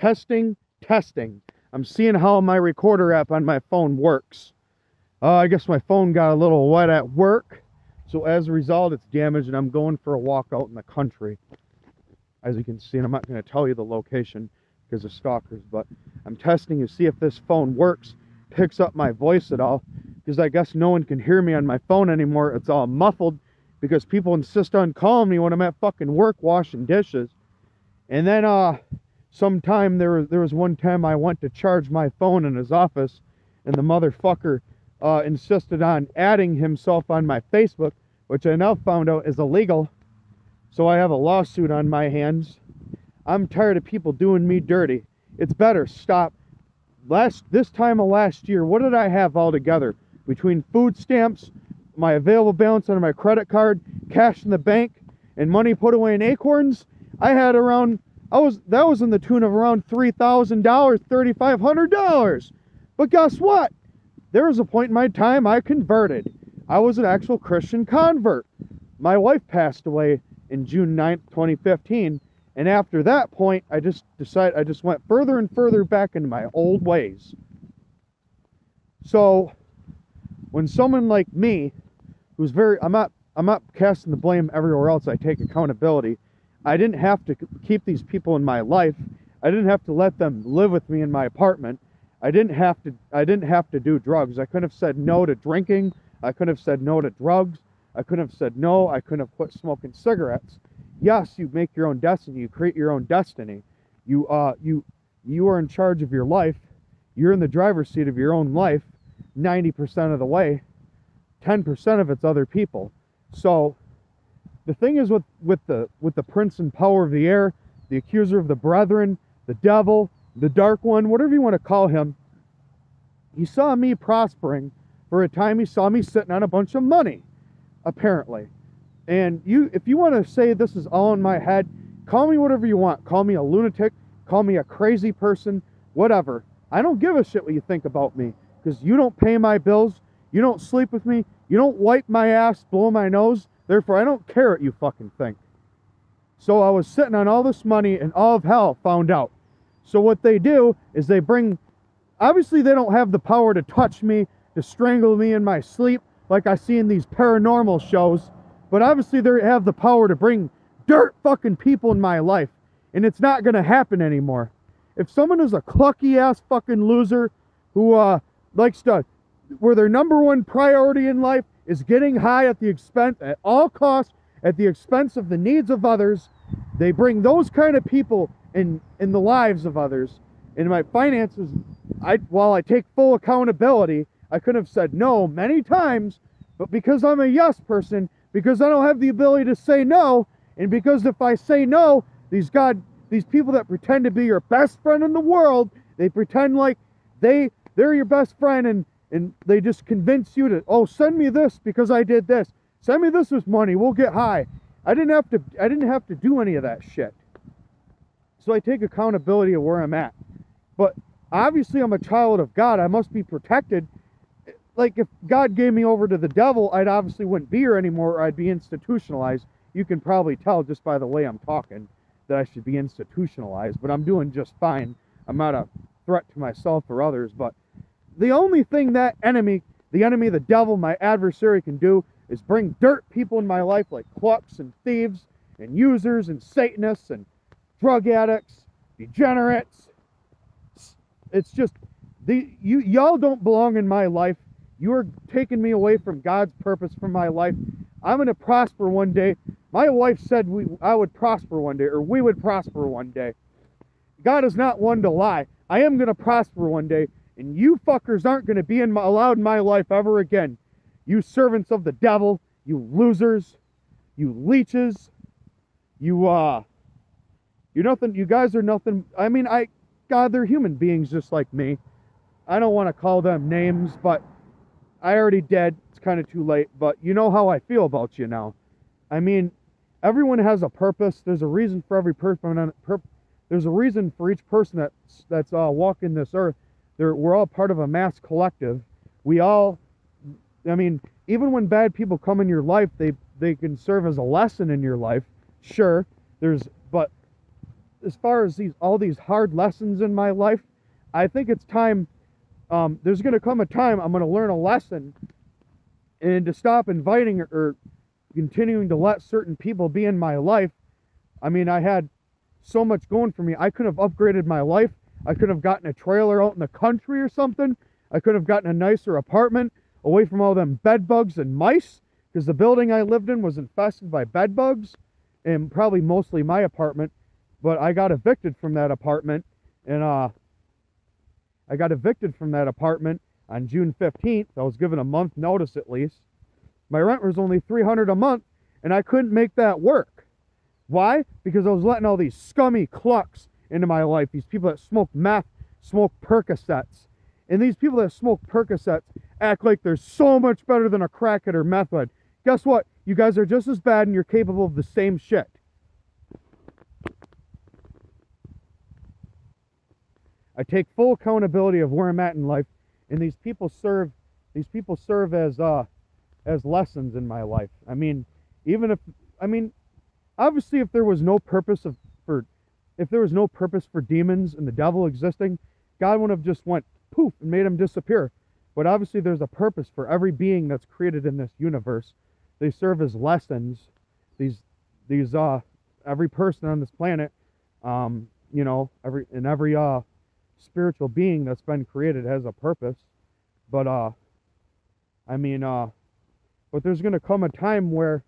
Testing, testing. I'm seeing how my recorder app on my phone works. I guess my phone got a little wet at work, so as a result, it's damaged, and I'm going for a walk out in the country. As you can see, and I'm not going to tell you the location because of stalkers, but I'm testing to see if this phone works, picks up my voice at all, because I guess no one can hear me on my phone anymore. It's all muffled because people insist on calling me when I'm at fucking work washing dishes. And then sometime there was one time I went to charge my phone in his office, and the motherfucker insisted on adding himself on my Facebook, which I now found out is illegal. So I have a lawsuit on my hands. I'm tired of people doing me dirty. It's better stop. This time of last year, what did I have altogether? Between food stamps, my available balance on my credit card, cash in the bank, and money put away in Acorns, I had around, that was in the tune of around $3,000, $3,500. But guess what? There was a point in my time I converted. I was an actual Christian convert. My wife passed away in June 9th, 2015. And after that point, I just went further and further back into my old ways. So, when someone like me, who's I'm not casting the blame everywhere else, I take accountability. I didn't have to keep these people in my life. I didn't have to let them live with me in my apartment. I didn't have to do drugs. I couldn't have said no to drinking. I couldn't have said no to drugs. I couldn't have said no. I couldn't have quit smoking cigarettes. Yes, you make your own destiny. You create your own destiny. You are in charge of your life. You're in the driver's seat of your own life 90% of the way. 10% of it's other people. So the thing is with the prince and power of the air, the accuser of the brethren, the devil, the dark one, whatever you want to call him, he saw me prospering. For a time, he saw me sitting on a bunch of money, apparently. And if you want to say this is all in my head, call me whatever you want. Call me a lunatic, call me a crazy person, whatever. I don't give a shit what you think about me, because you don't pay my bills, you don't sleep with me, you don't wipe my ass, blow my nose, therefore I don't care what you fucking think. So I was sitting on all this money, and all of hell found out. So what they do is they bring, obviously they don't have the power to touch me, to strangle me in my sleep, like I see in these paranormal shows, but obviously they have the power to bring dirt fucking people in my life, and it's not going to happen anymore. If someone is a clucky ass fucking loser who likes to, where their number one priority in life is getting high at all costs, at the expense of the needs of others, they bring those kind of people in the lives of others. In my finances, while I take full accountability, I could have said no many times, but because I'm a yes person, because I don't have the ability to say no, and because if I say no, these people that pretend to be your best friend in the world, they pretend like they're your best friend, and they just convince you to, oh, send me this because I did this. Send me this as money, we'll get high. I didn't have to do any of that shit. So I take accountability of where I'm at. But obviously I'm a child of God. I must be protected. Like, if God gave me over to the devil, I'd obviously wouldn't be here anymore, or I'd be institutionalized. You can probably tell just by the way I'm talking that I should be institutionalized, but I'm doing just fine. I'm not a threat to myself or others, but the only thing that the devil, my adversary, can do is bring dirt people in my life like clucks and thieves and users and Satanists and drug addicts, degenerates. It's just, y'all don't belong in my life. You are taking me away from God's purpose for my life. I'm going to prosper one day. My wife said I would prosper one day, or we would prosper one day. God is not one to lie. I am going to prosper one day, and you fuckers aren't going to be allowed in my life ever again. You servants of the devil, you losers, you leeches, you're nothing. You guys are nothing. I mean, God, they're human beings just like me. I don't want to call them names, but I already did. It's kind of too late, but you know how I feel about you now. I mean, everyone has a purpose. There's a reason for every person. There's a reason for each person that's walking this earth. We're all part of a mass collective. I mean, even when bad people come in your life, they can serve as a lesson in your life. Sure, but as far as all these hard lessons in my life, I think it's time. There's going to come a time I'm going to learn a lesson, and to stop inviting or continuing to let certain people be in my life. I mean, I had so much going for me. I could have upgraded my life. I could have gotten a trailer out in the country or something. I could have gotten a nicer apartment away from all them bed bugs and mice, because the building I lived in was infested by bed bugs, and probably mostly my apartment. But I got evicted from that apartment, and I got evicted from that apartment on June 15th. I was given a month notice at least. My rent was only $300 a month, and I couldn't make that work. Why? Because I was letting all these scummy clucks into my life. These people that smoke meth, smoke Percocets. And these people that smoke Percocets act like they're so much better than a crackhead or meth head. Guess what? You guys are just as bad, and you're capable of the same shit. I take full accountability of where I'm at in life, and these people serve as lessons in my life. I mean, obviously, if there was no purpose for demons and the devil existing, God wouldn't have just went poof and made them disappear. But obviously, there's a purpose for every being that's created in this universe. They serve as lessons. Every person on this planet, every spiritual being that's been created has a purpose. But but there's going to come a time where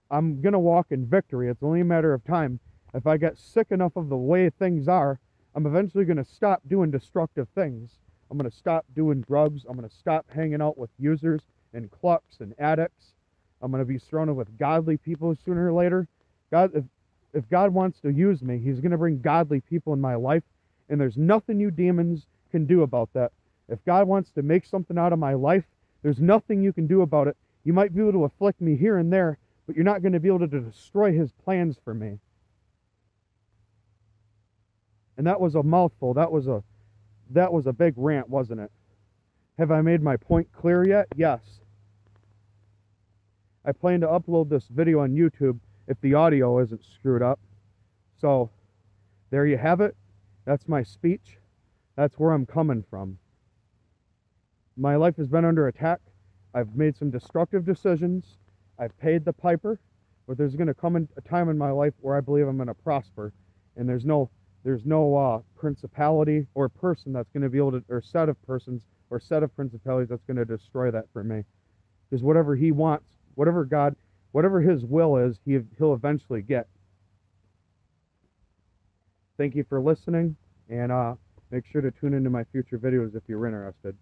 I'm going to walk in victory. It's only a matter of time. If I get sick enough of the way things are, I'm eventually going to stop doing destructive things. I'm going to stop doing drugs. I'm going to stop hanging out with users and clucks and addicts. I'm going to be surrounded with godly people sooner or later. If God wants to use me, he's going to bring godly people in my life, and there's nothing you demons can do about that. If God wants to make something out of my life, there's nothing you can do about it. You might be able to afflict me here and there, but you're not going to be able to destroy his plans for me. And that was a mouthful. That was a big rant, wasn't it? Have I made my point clear yet? Yes. I plan to upload this video on YouTube if the audio isn't screwed up. So, there you have it. That's my speech. That's where I'm coming from. My life has been under attack. I've made some destructive decisions. I've paid the piper. But there's going to come a time in my life where I believe I'm going to prosper. And there's no principality or person that's going to be able to, or set of persons or set of principalities that's going to destroy that for me. Because whatever he wants, whatever his will is, he'll eventually get. Thank you for listening, and make sure to tune into my future videos if you're interested.